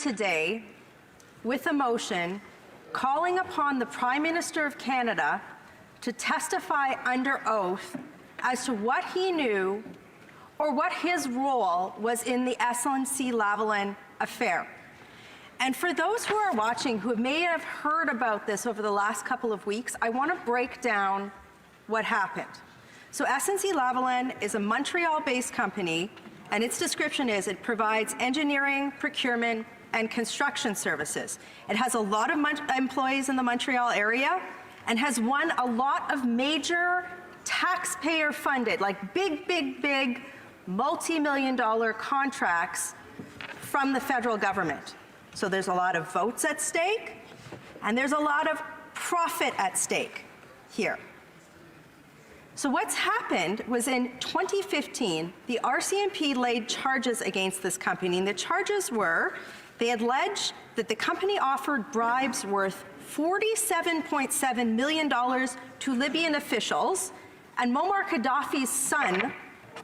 today with a motion calling upon the Prime Minister of Canada to testify under oath as to what he knew or what his role was in the SNC Lavalin affair. And for those who are watching who may have heard about this over the last couple of weeks, I want to break down what happened. So SNC Lavalin is a Montreal-based company, and its description is it provides engineering, procurement, and construction services. It has a lot of employees in the Montreal area and has won a lot of major taxpayer-funded, like big, multi-million-dollar contracts from the federal government. So there's a lot of votes at stake, and there's a lot of profit at stake here. So what's happened was in 2015, the RCMP laid charges against this company, and the charges were they had alleged that the company offered bribes worth $47.7 million to Libyan officials, and Muammar Gaddafi's son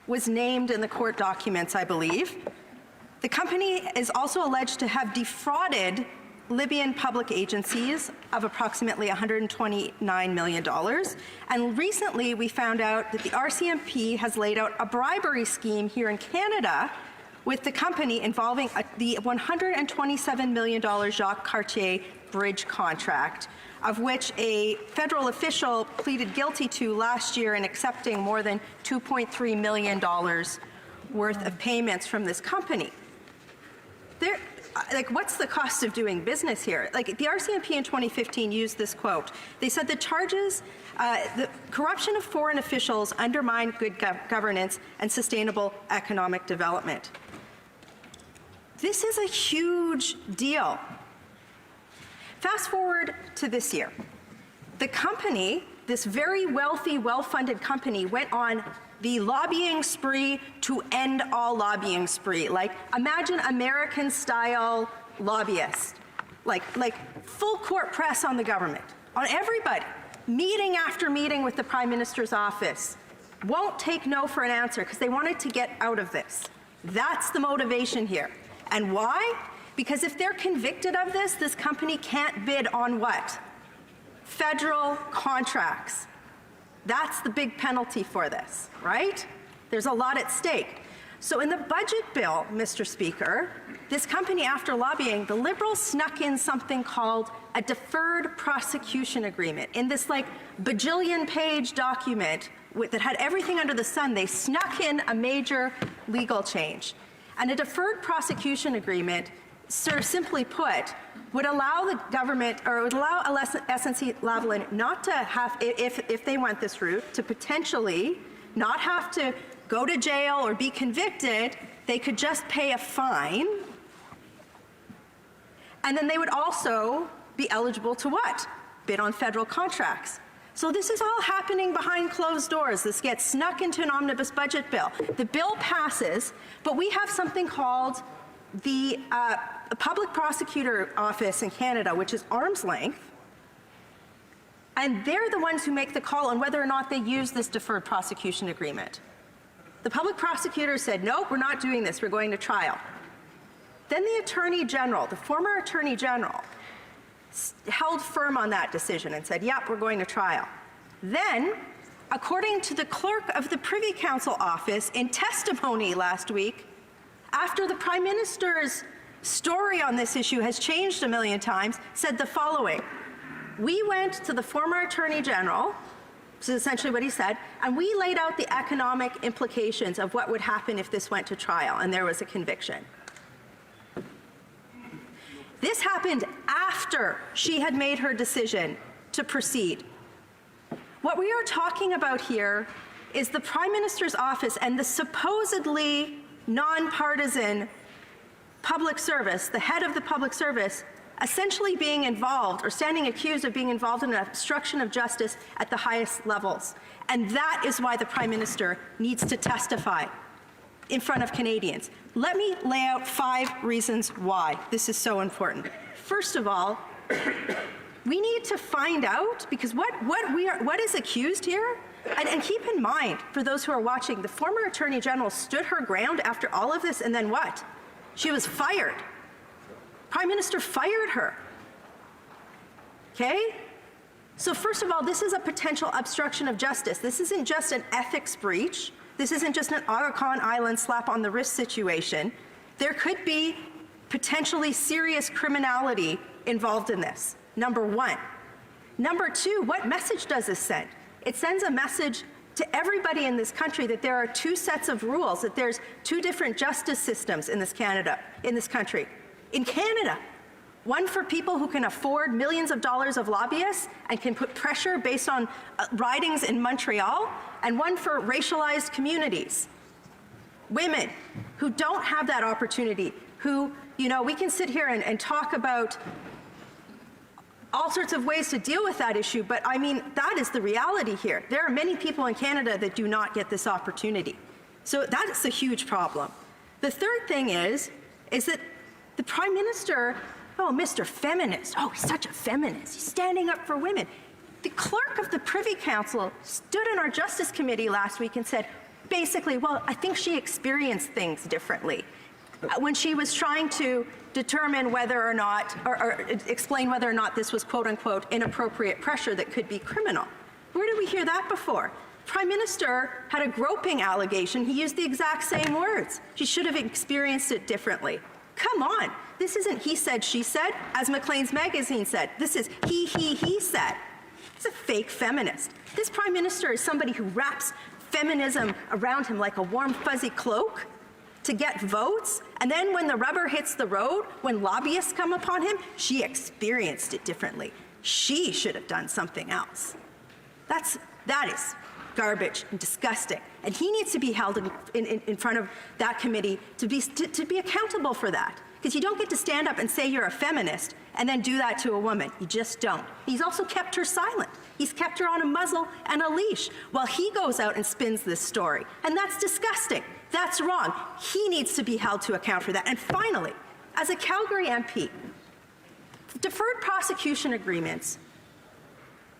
was named in the court documents, I believe. The company is also alleged to have defrauded Libyan public agencies of approximately $129 million. And recently, we found out that the RCMP has laid out a bribery scheme here in Canada with the company involving the $127 million Jacques Cartier bridge contract, of which a federal official pleaded guilty to last year in accepting more than $2.3 million worth of payments from this company. What's the cost of doing business here? The RCMP in 2015 used this quote. They said the charges, the corruption of foreign officials undermine good governance and sustainable economic development. This is a huge deal. Fast forward to this year. The company, this very wealthy, well-funded company, went on the lobbying spree to end all lobbying spree. Imagine American-style lobbyists, like full court press on the government, on everybody, meeting after meeting with the Prime Minister's office. Won't take no for an answer because they wanted to get out of this. That's the motivation here. And why? Because if they're convicted of this, this company can't bid on what? Federal contracts. That's the big penalty for this, right? There's a lot at stake. So in the budget bill, Mr. Speaker, this company, after lobbying, the Liberals snuck in something called a deferred prosecution agreement. In this bajillion-page document that had everything under the sun, they snuck in a major legal change. And a deferred prosecution agreement, sort of simply put, would allow the government, or would allow SNC Lavalin not to have, if they went this route, to potentially not have to go to jail or be convicted. They could just pay a fine. And then they would also be eligible to what? Bid on federal contracts. So this is all happening behind closed doors. This gets snuck into an omnibus budget bill. The bill passes, but we have something called the Public Prosecutor Office in Canada, which is arm's length, and they're the ones who make the call on whether or not they use this deferred prosecution agreement. The public prosecutor said, nope, we're not doing this, we're going to trial. Then the Attorney General, the former Attorney General, held firm on that decision and said, yep, we're going to trial. Then, according to the clerk of the Privy Council office in testimony last week, after the Prime Minister's story on this issue has changed a million times, said the following: we went to the former Attorney General, this is essentially what he said, and we laid out the economic implications of what would happen if this went to trial and there was a conviction. This happened after she had made her decision to proceed. What we are talking about here is the Prime Minister's office and the supposedly nonpartisan public service, the head of the public service, essentially being involved or standing accused of being involved in an obstruction of justice at the highest levels. And that is why the Prime Minister needs to testify in front of Canadians. Let me lay out 5 reasons why this is so important. First of all, we need to find out, because what is accused here, and keep in mind, for those who are watching, the former Attorney General stood her ground after all of this, and then what? She was fired. Prime Minister fired her. Okay? So first of all, this is a potential obstruction of justice. This isn't just an ethics breach. This isn't just an Arakan Island slap on the wrist situation. There could be potentially serious criminality involved in this, number one. Number two, what message does this send? It sends a message to everybody in this country that there are two sets of rules, that there's two different justice systems in this country. In Canada, one for people who can afford millions of dollars of lobbyists and can put pressure based on ridings in Montreal, and one for racialized communities. Women who don't have that opportunity, who, we can sit here and talk about all sorts of ways to deal with that issue, but I mean, that is the reality here. There are many people in Canada that do not get this opportunity. So that's a huge problem. The third thing is that the Prime Minister, oh, Mr. Feminist, oh, he's such a feminist, he's standing up for women. The clerk of the Privy Council stood in our Justice Committee last week and said, basically, well, I think she experienced things differently when she was trying to determine whether or not, or explain whether or not this was quote unquote inappropriate pressure that could be criminal. Where did we hear that before? Prime Minister had a groping allegation. He used the exact same words. She should have experienced it differently. Come on. This isn't he said, she said, as Maclean's magazine said. This is he said. He's a fake feminist. This Prime Minister is somebody who wraps feminism around him like a warm, fuzzy cloak to get votes, and then when the rubber hits the road, when lobbyists come upon him, she experienced it differently. She should have done something else. That is garbage and disgusting, and he needs to be held in front of that committee to be accountable for that. Because you don't get to stand up and say you're a feminist and then do that to a woman. You just don't. He's also kept her silent. He's kept her on a muzzle and a leash while he goes out and spins this story. And that's disgusting. That's wrong. He needs to be held to account for that. And finally, as a Calgary MP, deferred prosecution agreements,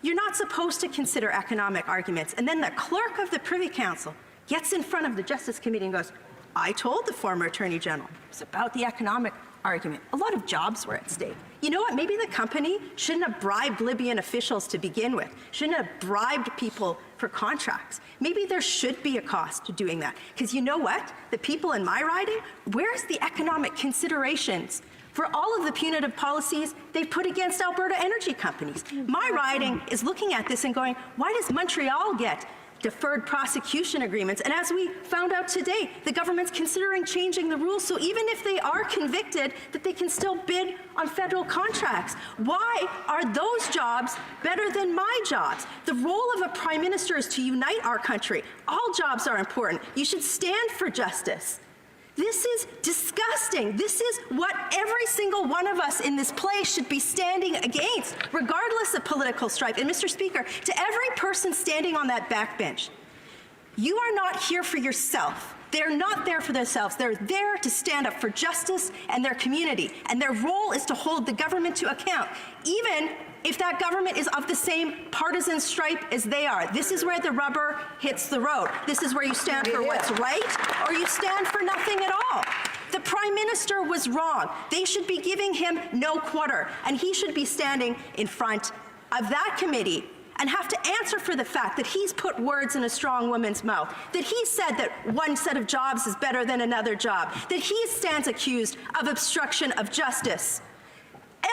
you're not supposed to consider economic arguments. And then the clerk of the Privy Council gets in front of the Justice Committee and goes, I told the former Attorney General it's about the economic argument. A lot of jobs were at stake. You know what? Maybe the company shouldn't have bribed Libyan officials to begin with, shouldn't have bribed people for contracts. Maybe there should be a cost to doing that. Because you know what? The people in my riding, where's the economic considerations for all of the punitive policies they put against Alberta energy companies? My riding is looking at this and going, why does Montreal get deferred prosecution agreements? And as we found out today, the government's considering changing the rules so even if they are convicted, that they can still bid on federal contracts. Why are those jobs better than my jobs? The role of a prime minister is to unite our country. All jobs are important. You should stand for justice. This is disgusting. This is what every single one of us in this place should be standing against, regardless of political stripe. And Mr. Speaker, to every person standing on that backbench, you are not here for yourself. They're not there for themselves. They're there to stand up for justice and their community. And their role is to hold the government to account, even if that government is of the same partisan stripe as they are. This is where the rubber hits the road. This is where you stand for what's right, or you stand for nothing at all. The Prime Minister was wrong. They should be giving him no quarter, and he should be standing in front of that committee and have to answer for the fact that he's put words in a strong woman's mouth, that he said that one set of jobs is better than another job, that he stands accused of obstruction of justice.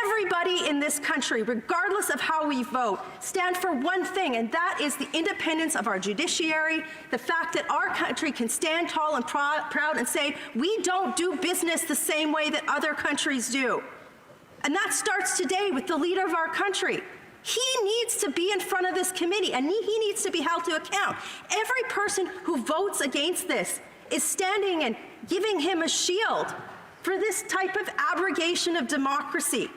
Everybody in this country, regardless of how we vote, stand for one thing, and that is the independence of our judiciary, the fact that our country can stand tall and proud and say, we don't do business the same way that other countries do. And that starts today with the leader of our country. He needs to be in front of this committee, and he needs to be held to account. Every person who votes against this is standing and giving him a shield for this type of abrogation of democracy.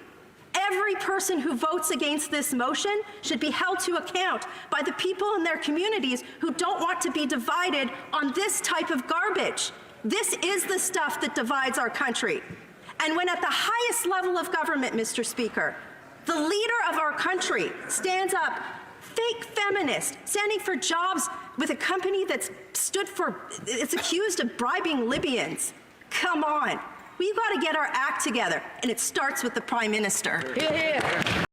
Every person who votes against this motion should be held to account by the people in their communities who don't want to be divided on this type of garbage. This is the stuff that divides our country. And when at the highest level of government, Mr. Speaker, the leader of our country stands up, fake feminist, standing for jobs with a company that's it's accused of bribing Libyans. Come on. We've got to get our act together, and it starts with the Prime Minister. Hear, hear.